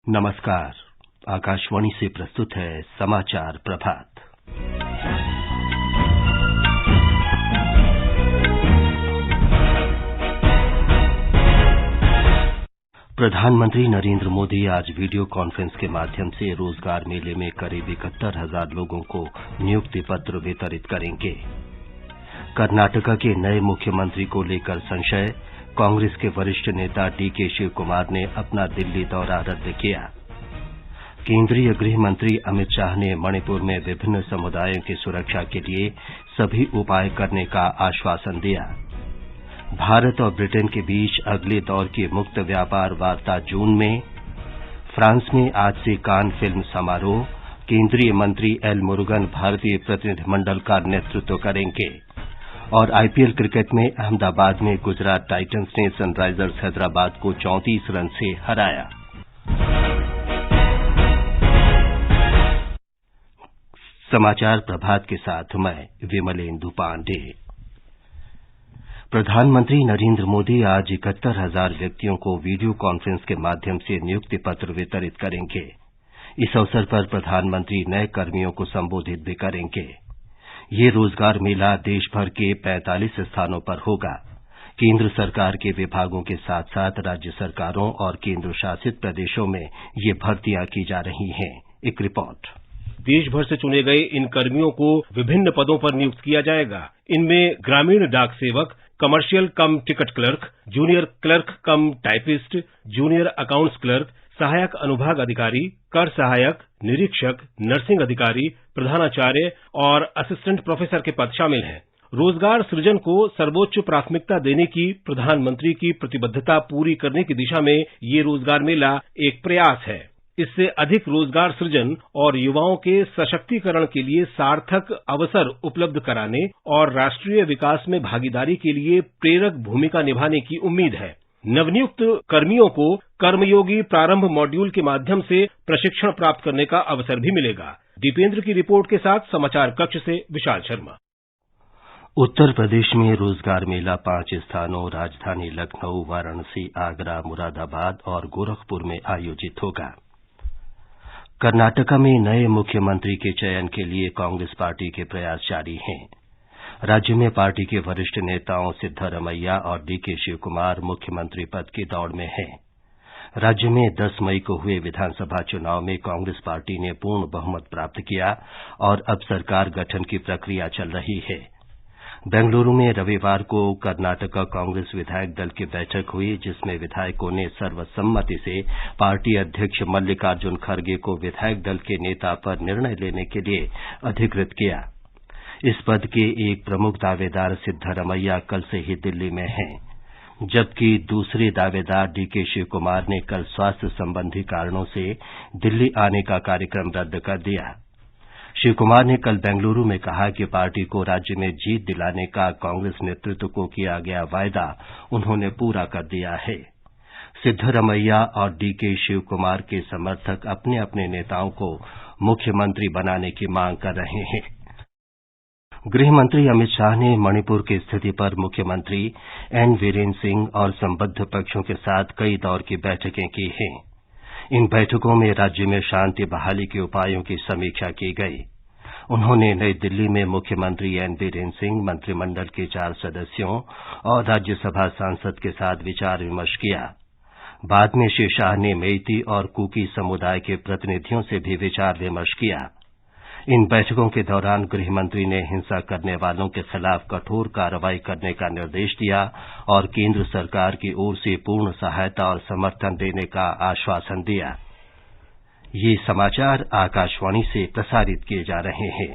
नमस्कार। आकाशवाणी से प्रस्तुत है समाचार प्रभात। प्रधानमंत्री नरेंद्र मोदी आज वीडियो कॉन्फ्रेंस के माध्यम से रोजगार मेले में करीब 71,000 लोगों को नियुक्ति पत्र वितरित करेंगे। कर्नाटका के नए मुख्यमंत्री को लेकर संशय, कांग्रेस के वरिष्ठ नेता डीके शिव कुमार ने अपना दिल्ली दौरा रद्द किया। केंद्रीय गृह मंत्री अमित शाह ने मणिपुर में विभिन्न समुदायों की सुरक्षा के लिए सभी उपाय करने का आश्वासन दिया। भारत और ब्रिटेन के बीच अगले दौर की मुक्त व्यापार वार्ता जून में। फ्रांस में आज से कान फिल्म समारोह, केंद्रीय मंत्री एल मुरुगन भारतीय प्रतिनिधिमंडल का नेतृत्व करेंगे। और आईपीएल क्रिकेट में अहमदाबाद में गुजरात टाइटंस ने सनराइजर्स हैदराबाद को 34 रन से हराया। समाचार प्रभात के साथ मैं विमलेंदु पांडे। प्रधानमंत्री नरेंद्र मोदी आज 71,000 व्यक्तियों को वीडियो कॉन्फ्रेंस के माध्यम से नियुक्ति पत्र वितरित करेंगे। इस अवसर पर प्रधानमंत्री नए कर्मियों को संबोधित भी करेंगे। ये रोजगार मेला देश भर के 45 स्थानों पर होगा। केंद्र सरकार के विभागों के साथ साथ राज्य सरकारों और केंद्र शासित प्रदेशों में ये भर्तियां की जा रही हैं। एक रिपोर्ट। देश भर से चुने गए इन कर्मियों को विभिन्न पदों पर नियुक्त किया जाएगा। इनमें ग्रामीण डाक सेवक, कमर्शियल कम टिकट क्लर्क, जूनियर क्लर्क कम टाइपिस्ट, जूनियर अकाउंट्स क्लर्क, सहायक अनुभाग अधिकारी, कर सहायक, निरीक्षक, नर्सिंग अधिकारी, प्रधानाचार्य और असिस्टेंट प्रोफेसर के पद शामिल हैं। रोजगार सृजन को सर्वोच्च प्राथमिकता देने की प्रधानमंत्री की प्रतिबद्धता पूरी करने की दिशा में ये रोजगार मेला एक प्रयास है। इससे अधिक रोजगार सृजन और युवाओं के सशक्तिकरण के लिए सार्थक अवसर उपलब्ध कराने और राष्ट्रीय विकास में भागीदारी के लिए प्रेरक भूमिका निभाने की उम्मीद है। नवनियुक्त कर्मियों को कर्मयोगी प्रारंभ मॉड्यूल के माध्यम से प्रशिक्षण प्राप्त करने का अवसर भी मिलेगा। दीपेंद्र की रिपोर्ट के साथ समाचार कक्ष से विशाल शर्मा। उत्तर प्रदेश में रोजगार मेला 5 स्थानों राजधानी लखनऊ, वाराणसी, आगरा, मुरादाबाद और गोरखपुर में आयोजित होगा। कर्नाटका में नए मुख्यमंत्री के चयन के लिए कांग्रेस पार्टी के प्रयास जारी हैं। राज्य में पार्टी के वरिष्ठ नेताओं सिद्धारमैया और डीके शिव कुमार मुख्यमंत्री पद की दौड़ में हैं। राज्य में 10 मई को हुए विधानसभा चुनाव में कांग्रेस पार्टी ने पूर्ण बहुमत प्राप्त किया और अब सरकार गठन की प्रक्रिया चल रही है। बेंगलुरु में रविवार को कर्नाटका कांग्रेस विधायक दल की बैठक हुई, जिसमें विधायकों ने सर्वसम्मति से पार्टी अध्यक्ष मल्लिकार्जुन खड़गे को विधायक दल के नेता पर निर्णय लेने के लिए अधिकृत किया। इस पद के एक प्रमुख दावेदार सिद्धारमैया कल से ही दिल्ली में हैं, जबकि दूसरे दावेदार डीके शिव कुमार ने कल स्वास्थ्य संबंधी कारणों से दिल्ली आने का कार्यक्रम रद्द कर दिया। शिव कुमार ने कल बेंगलुरु में कहा कि पार्टी को राज्य में जीत दिलाने का कांग्रेस नेतृत्व को किया गया वायदा उन्होंने पूरा कर दिया है। सिद्धारमैया और डीके शिव कुमार के समर्थक अपने अपने नेताओं को मुख्यमंत्री बनाने की मांग कर रहे हैं। गृह मंत्री अमित शाह ने मणिपुर की स्थिति पर मुख्यमंत्री एन वीरेन्द्र सिंह और संबद्ध पक्षों के साथ कई दौर की बैठकें की हैं। इन बैठकों में राज्य में शांति बहाली के उपायों की समीक्षा की गई। उन्होंने नई दिल्ली में मुख्यमंत्री एन वीरेन्द्र सिंह, मंत्रिमंडल के 4 सदस्यों और राज्यसभा सांसद के साथ विचार विमर्श किया। बाद में श्री शाह ने मेइती और कुकी समुदाय के प्रतिनिधियों से भी विचार विमर्श किया। इन बैठकों के दौरान गृह मंत्री ने हिंसा करने वालों के खिलाफ कठोर कार्रवाई करने का निर्देश दिया और केंद्र सरकार की ओर से पूर्ण सहायता और समर्थन देने का आश्वासन दिया। ये समाचार आकाशवाणी से प्रसारित किए जा रहे हैं।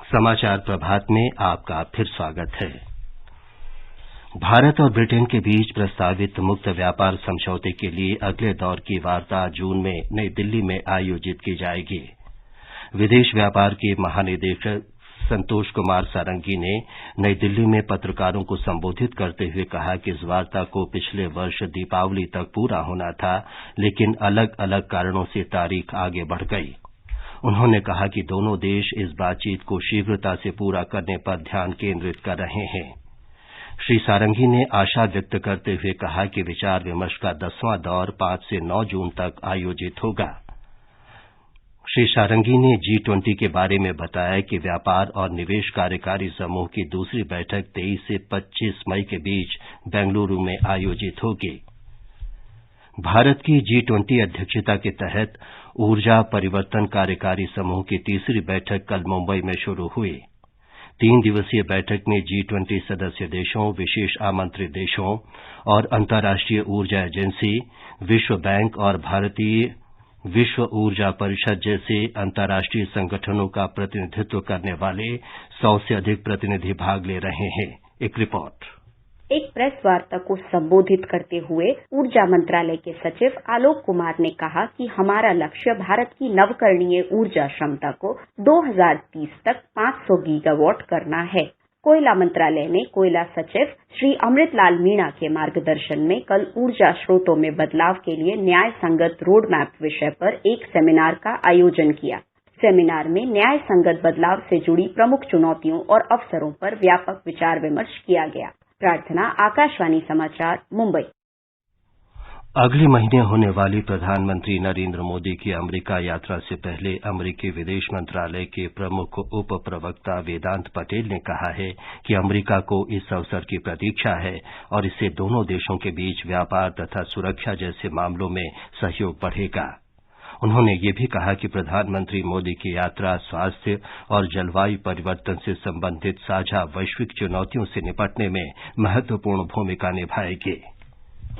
समाचार प्रभात में आपका फिर स्वागत है। भारत और ब्रिटेन के बीच प्रस्तावित मुक्त व्यापार समझौते के लिए अगले दौर की वार्ता जून में नई दिल्ली में आयोजित की जाएगी। विदेश व्यापार के महानिदेशक संतोष कुमार सारंगी ने नई दिल्ली में पत्रकारों को संबोधित करते हुए कहा कि इस वार्ता को पिछले वर्ष दीपावली तक पूरा होना था, लेकिन अलग अलग कारणों से तारीख आगे बढ़ गई। उन्होंने कहा कि दोनों देश इस बातचीत को शीघ्रता से पूरा करने पर ध्यान केंद्रित कर रहे हैं। श्री सारंगी ने आशा व्यक्त करते हुए कहा कि विचार विमर्श का 10वां दौर 5 से 9 जून तक आयोजित होगा। श्री सारंगी ने G20 के बारे में बताया कि व्यापार और निवेश कार्यकारी समूह की दूसरी बैठक 23 से 25 मई के बीच बेंगलुरु में आयोजित होगी। भारत की G20 अध्यक्षता के तहत ऊर्जा परिवर्तन कार्यकारी समूह की तीसरी बैठक कल मुंबई में शुरू हुई। 3 दिवसीय बैठक में G20 सदस्य देशों, विशेष आमंत्रित देशों और अंतर्राष्ट्रीय ऊर्जा एजेंसी, विश्व बैंक और भारतीय विश्व ऊर्जा परिषद जैसे अंतर्राष्ट्रीय संगठनों का प्रतिनिधित्व करने वाले 100 से अधिक प्रतिनिधि भाग ले रहे हैं। एक रिपोर्ट। एक प्रेस वार्ता को संबोधित करते हुए ऊर्जा मंत्रालय के सचिव आलोक कुमार ने कहा कि हमारा लक्ष्य भारत की नवकरणीय ऊर्जा क्षमता को 2030 तक 500 गीगावाट करना है। कोयला मंत्रालय ने कोयला सचिव श्री अमृत लाल मीणा के मार्गदर्शन में कल ऊर्जा स्रोतों में बदलाव के लिए न्याय संगत रोड मैप विषय पर एक सेमिनार का आयोजन किया। सेमिनार में न्याय संगत बदलाव से जुड़ी प्रमुख चुनौतियों और अवसरों पर व्यापक विचार विमर्श किया गया। प्रार्थना, आकाशवाणी समाचार, मुंबई। अगले महीने होने वाली प्रधानमंत्री नरेंद्र मोदी की अमेरिका यात्रा से पहले अमेरिकी विदेश मंत्रालय के प्रमुख उप प्रवक्ता वेदांत पटेल ने कहा है कि अमेरिका को इस अवसर की प्रतीक्षा है और इससे दोनों देशों के बीच व्यापार तथा सुरक्षा जैसे मामलों में सहयोग बढ़ेगा। उन्होंने ये भी कहा कि प्रधानमंत्री मोदी की यात्रा स्वास्थ्य और जलवायु परिवर्तन से संबंधित साझा वैश्विक चुनौतियों से निपटने में महत्वपूर्ण भूमिका निभाएगी।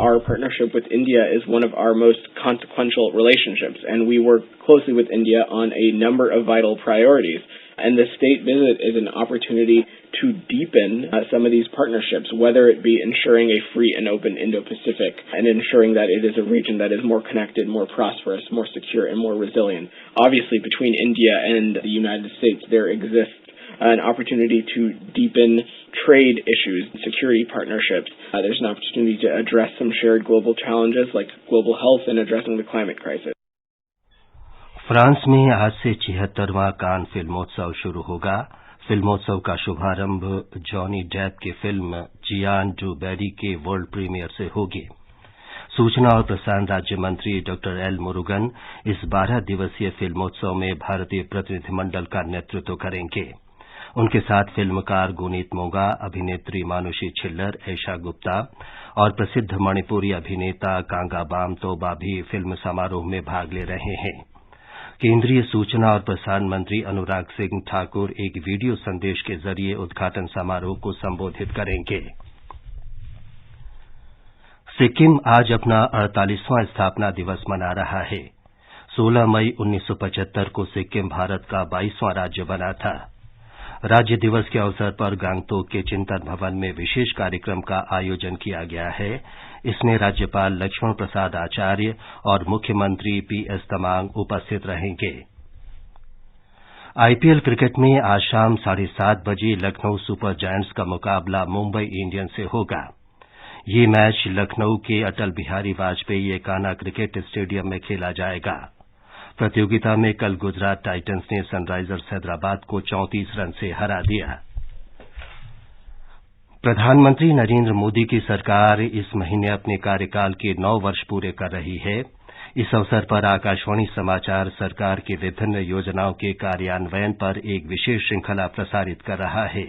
Our partnership with India is one of our most consequential relationships, and we work closely with India on a number of vital priorities. And the state visit is an opportunity to deepen some of these partnerships, whether it be ensuring a free and open Indo-Pacific and ensuring that it is a region that is more connected, more prosperous, more secure, and more resilient. Obviously, between India and the United States, there exists an opportunity to deepen trade issues, security partnerships. There's an opportunity to address some shared global challenges like global health and addressing the climate crisis. France में आज से 76वां कान फिल्मोत्सव शुरू होगा। फिल्मोत्सव का शुभारंभ Johnny Depp की film Jian do बैरी के world premiere से होगी। सूचना और प्रसारण राज्य मंत्री डॉक्टर एल मुरुगन इस 12 दिवसीय फिल्मोत्सव में भारतीय प्रतिनिधिमंडल का नेतृत्व करेंगे। उनके साथ फिल्मकार गुनीत मोंगा, अभिनेत्री मानुषी छिल्लर, ऐशा गुप्ता और प्रसिद्ध मणिपुरी अभिनेता कांगाबाम तोबा भी फिल्म समारोह में भाग ले रहे हैं। केंद्रीय सूचना और प्रसारण मंत्री अनुराग सिंह ठाकुर एक वीडियो संदेश के जरिए उद्घाटन समारोह को संबोधित करेंगे। सिक्किम आज अपना 48वां स्थापना दिवस मना रहा है। 16 मई 1975 को सिक्किम भारत का 22वां राज्य बना था। राज्य दिवस के अवसर पर गांगटोक के चिंतन भवन में विशेष कार्यक्रम का आयोजन किया गया है। इसमें राज्यपाल लक्ष्मण प्रसाद आचार्य और मुख्यमंत्री पीएस तमांग उपस्थित रहेंगे। आईपीएल क्रिकेट में आज शाम 7:30 बजे लखनऊ सुपर जायंट्स का मुकाबला मुंबई इंडियंस से होगा। ये मैच लखनऊ के अटल बिहारी वाजपेयी एकाना क्रिकेट स्टेडियम में खेला जाएगा। प्रतियोगिता में कल गुजरात टाइटंस ने सनराइजर्स हैदराबाद को 34 रन से हरा दिया। प्रधानमंत्री नरेंद्र मोदी की सरकार इस महीने अपने कार्यकाल के 9 वर्ष पूरे कर रही है। इस अवसर पर आकाशवाणी समाचार सरकार की विभिन्न योजनाओं के कार्यान्वयन पर एक विशेष श्रृंखला प्रसारित कर रहा है।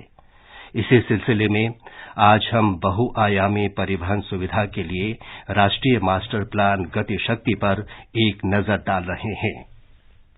इसी सिलसिले में आज हम बहुआयामी परिवहन सुविधा के लिए राष्ट्रीय मास्टर प्लान गति शक्ति पर एक नजर डाल रहे हैं।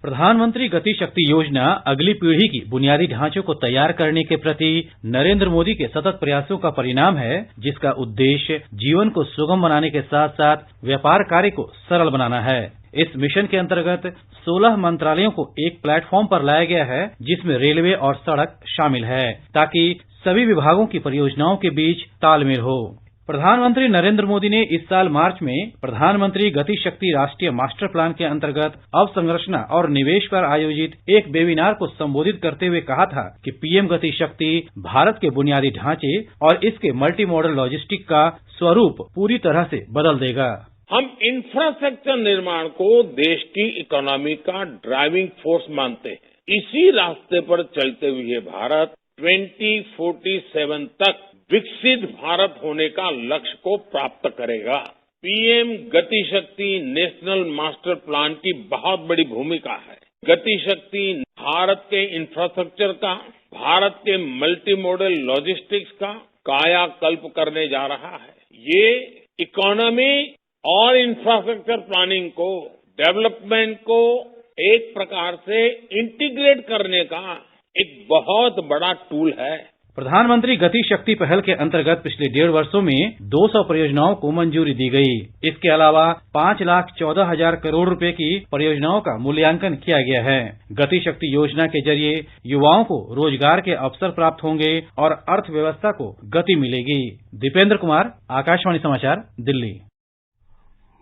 प्रधानमंत्री गति शक्ति योजना अगली पीढ़ी की बुनियादी ढांचों को तैयार करने के प्रति नरेंद्र मोदी के सतत प्रयासों का परिणाम है, जिसका उद्देश्य जीवन को सुगम बनाने के साथ साथ व्यापार कार्य को सरल बनाना है। इस मिशन के अंतर्गत 16 मंत्रालयों को एक प्लेटफॉर्म पर लाया गया है, जिसमें रेलवे और सड़क शामिल है, ताकि सभी विभागों की परियोजनाओं के बीच तालमेल हो। प्रधानमंत्री नरेंद्र मोदी ने इस साल मार्च में प्रधानमंत्री गति शक्ति राष्ट्रीय मास्टर प्लान के अंतर्गत अवसंरचना और निवेश पर आयोजित एक वेबिनार को संबोधित करते हुए कहा था कि पीएम गति शक्ति भारत के बुनियादी ढांचे और इसके मल्टी मॉडल लॉजिस्टिक का स्वरूप पूरी तरह से बदल देगा। हम इंफ्रास्ट्रक्चर निर्माण को देश की इकोनॉमी का ड्राइविंग फोर्स मानते हैं। इसी रास्ते पर चलते हुए भारत 2047 तक विकसित भारत होने का लक्ष्य को प्राप्त करेगा। पीएम गति शक्ति नेशनल मास्टर प्लान की बहुत बड़ी भूमिका है। गति शक्ति भारत के इंफ्रास्ट्रक्चर का, भारत के मल्टी मॉडल लॉजिस्टिक्स का कायाकल्प करने जा रहा है। ये इकोनॉमी और इंफ्रास्ट्रक्चर प्लानिंग को, डेवलपमेंट को एक प्रकार से इंटीग्रेट करने का एक बहुत बड़ा टूल है। प्रधानमंत्री गति शक्ति पहल के अंतर्गत पिछले 1.5 वर्षों में 200 परियोजनाओं को मंजूरी दी गई। इसके अलावा 5,14,000 करोड़ रुपए की परियोजनाओं का मूल्यांकन किया गया है। गति शक्ति योजना के जरिए युवाओं को रोजगार के अवसर प्राप्त होंगे और अर्थव्यवस्था को गति मिलेगी। दीपेंद्र कुमार, आकाशवाणी समाचार, दिल्ली।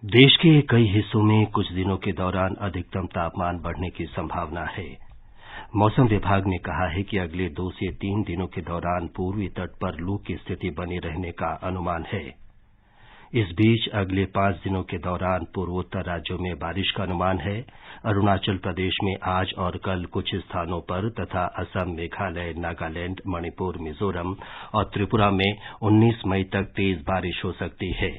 देश के कई हिस्सों में कुछ दिनों के दौरान अधिकतम तापमान बढ़ने की संभावना है। मौसम विभाग ने कहा है कि अगले 2 से 3 दिनों के दौरान पूर्वी तट पर लू की स्थिति बनी रहने का अनुमान है। इस बीच अगले 5 दिनों के दौरान पूर्वोत्तर राज्यों में बारिश का अनुमान है। अरुणाचल प्रदेश में आज और कल कुछ स्थानों पर तथा असम, मेघालय, नागालैंड, मणिपुर, मिजोरम और त्रिपुरा में 19 मई तक तेज बारिश हो सकती है।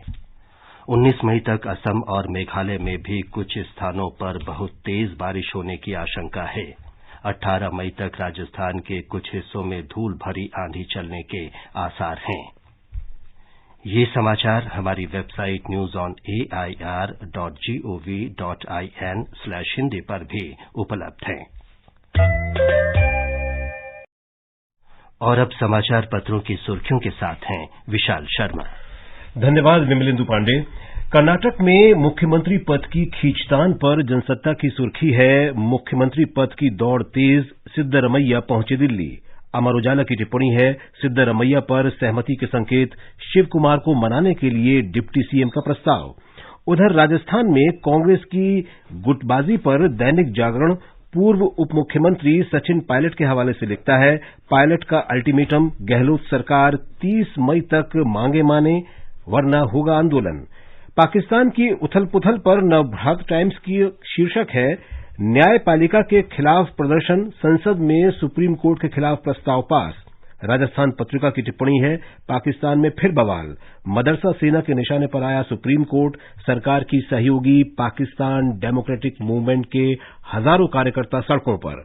19 मई तक असम और मेघालय में भी कुछ स्थानों पर बहुत तेज बारिश होने की आशंका है। 18 मई तक राजस्थान के कुछ हिस्सों में धूल भरी आंधी चलने के आसार हैं। ये समाचार हमारी वेबसाइट newsonair.gov.in/hindi पर भी उपलब्ध हैं। और अब समाचार पत्रों की सुर्खियों के साथ हैं विशाल शर्मा। धन्यवाद विमलेंदु पांडे। कर्नाटक में मुख्यमंत्री पद की खींचतान पर जनसत्ता की सुर्खी है, मुख्यमंत्री पद की दौड़ तेज, सिद्धरमैया पहुंचे दिल्ली। अमर उजाला की टिप्पणी है, सिद्धरमैया पर सहमति के संकेत, शिव कुमार को मनाने के लिए डिप्टी सीएम का प्रस्ताव। उधर राजस्थान में कांग्रेस की गुटबाजी पर दैनिक जागरण पूर्व उप मुख्यमंत्री सचिन पायलट के हवाले से लिखता है, पायलट का अल्टीमेटम, गहलोत सरकार 30 मई तक मांगे माने वरना होगा आंदोलन। पाकिस्तान की उथल पुथल पर नवभारत टाइम्स की शीर्षक है, न्यायपालिका के खिलाफ प्रदर्शन, संसद में सुप्रीम कोर्ट के खिलाफ प्रस्ताव पास। राजस्थान पत्रिका की टिप्पणी है, पाकिस्तान में फिर बवाल, मदरसा सेना के निशाने पर आया सुप्रीम कोर्ट, सरकार की सहयोगी पाकिस्तान डेमोक्रेटिक मूवमेंट के हजारों कार्यकर्ता सड़कों पर।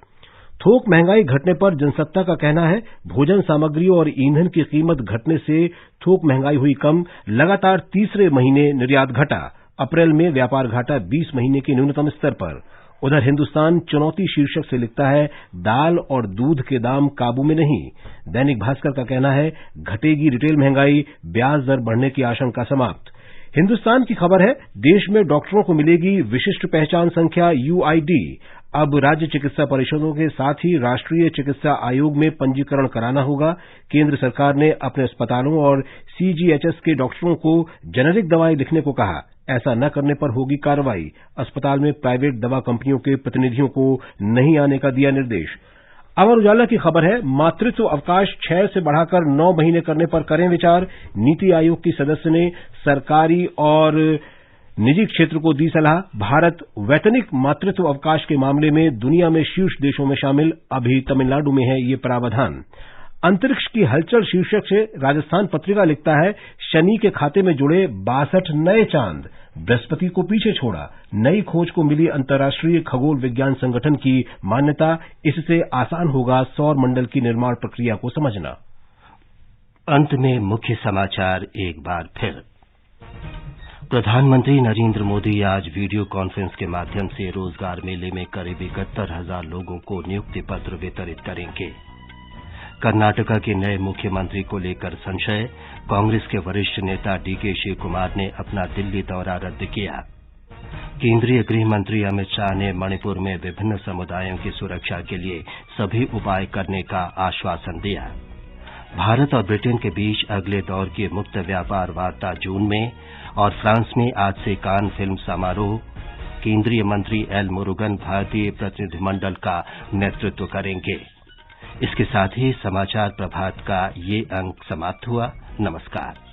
थोक महंगाई घटने पर जनसत्ता का कहना है, भोजन सामग्री और ईंधन की कीमत घटने से थोक महंगाई हुई कम, लगातार तीसरे महीने निर्यात घटा, अप्रैल में व्यापार घाटा 20 महीने के न्यूनतम स्तर पर। उधर हिंदुस्तान चुनौती शीर्षक से लिखता है, दाल और दूध के दाम काबू में नहीं। दैनिक भास्कर का कहना है, घटेगी रिटेल महंगाई, ब्याज दर बढ़ने की आशंका समाप्त। हिंदुस्तान की खबर है, देश में डॉक्टरों को मिलेगी विशिष्ट पहचान संख्या यूआईडी। अब राज्य चिकित्सा परिषदों के साथ ही राष्ट्रीय चिकित्सा आयोग में पंजीकरण कराना होगा। केंद्र सरकार ने अपने अस्पतालों और सीजीएचएस के डॉक्टरों को जेनेरिक दवाएं लिखने को कहा, ऐसा न करने पर होगी कार्रवाई। अस्पताल में प्राइवेट दवा कंपनियों के प्रतिनिधियों को नहीं आने का दिया निर्देश। अमर उजाला की खबर है, मातृत्व अवकाश 6 से बढ़ाकर 9 महीने करने पर करें विचार। नीति आयोग की सदस्य ने सरकारी और निजी क्षेत्र को दी सलाह। भारत वैतनिक मातृत्व अवकाश के मामले में दुनिया में शीर्ष देशों में शामिल, अभी तमिलनाडु में है ये प्रावधान। अंतरिक्ष की हलचल शीर्षक से राजस्थान पत्रिका लिखता है, शनि के खाते में जुड़े 62 नए चांद, बृहस्पति को पीछे छोड़ा। नई खोज को मिली अंतर्राष्ट्रीय खगोल विज्ञान संगठन की मान्यता, इससे आसान होगा सौर मंडल की निर्माण प्रक्रिया को समझना। अंत में मुख्य समाचार एक बार फिर। प्रधानमंत्री नरेंद्र मोदी आज वीडियो कॉन्फ्रेंस के माध्यम से रोजगार मेले में करीब 71,000 लोगों को नियुक्ति पत्र वितरित करेंगे। कर्नाटका के नए मुख्यमंत्री को लेकर संशय, कांग्रेस के वरिष्ठ नेता डीके शिव कुमार ने अपना दिल्ली दौरा रद्द किया। केंद्रीय गृह मंत्री अमित शाह ने मणिपुर में विभिन्न समुदायों की सुरक्षा के लिए सभी उपाय करने का आश्वासन दिया। भारत और ब्रिटेन के बीच अगले दौर की मुक्त व्यापार वार्ता जून में। और फ्रांस में आज से कान फिल्म समारोह, केंद्रीय मंत्री एल मुरुगन भारतीय प्रतिनिधिमंडल का नेतृत्व करेंगे। इसके साथ ही समाचार प्रभात का ये अंक समाप्त हुआ। नमस्कार।